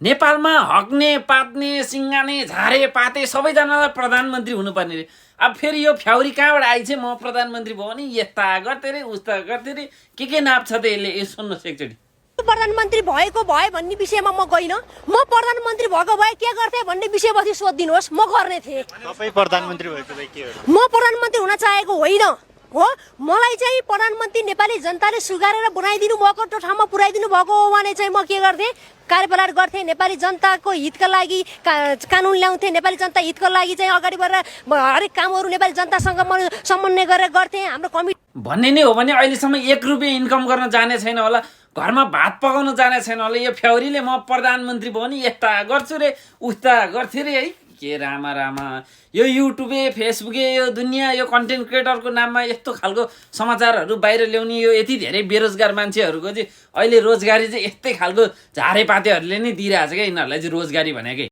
नेपालमा हक्ने पात्ने सिङ्गाने झारे पाते सबैजनालाई प्रधानमन्त्री हुनुपर्ने रे। अब फेरि यो फ्याउरी कहाँबाट आइछ म प्रधानमन्त्री भयो भने यस्ता गर्थे रे उस्ता गर्थे रे के नाप्छ त यसले। यो सुन्नुहोस् एकचोटि। प्रधानमन्त्री भएको भए भन्ने विषयमा म गइन, म प्रधानमन्त्री भएको भए के गर्थे भन्ने विषयपछि सोधिदिनुहोस्, म गर्ने थिएँ। तपाईँ प्रधानमन्त्री भएको भए के गर्नु? म प्रधानमन्त्री हुन चाहेको होइन हो। मलाई चाहिँ प्रधानमन्त्री नेपाली जनताले स्वीकारेर बनाइदिनु भएको ठाउँमा पुर्याइदिनु भएको हो भने चाहिँ म के गर्थेँ, कार्यप्रहार गर्थेँ। नेपाली जनताको हितका लागि कानुन ल्याउँथेँ। नेपाली जनता हितको लागि चाहिँ अगाडि बढेर हरेक कामहरू नेपाली जनतासँग म समन्वय गरेर गर्थेँ। हाम्रो कमिटी भन्ने नै हो भने अहिलेसम्म 1 रुपियाँ इन्कम गर्न जाने छैन होला, घरमा भात पकाउन जाने छैन होला। यो फ्याउरीले म प्रधानमन्त्री भयो नि यस्ता गर्छु रे उस्ता गर्छु रे है। के रामा रामा, यो युट्युबे फेसबुके यो दुनियाँ यो कन्टेन्ट क्रिएटरको नाममा यस्तो खालको समाचारहरू बाहिर ल्याउने यो यति धेरै बेरोजगार मान्छेहरूको चाहिँ अहिले रोजगारी चाहिँ यस्तै खालको झारेपातेहरूले नै दिइरहेछ क्या। यिनीहरूलाई चाहिँ रोजगारी भनेकै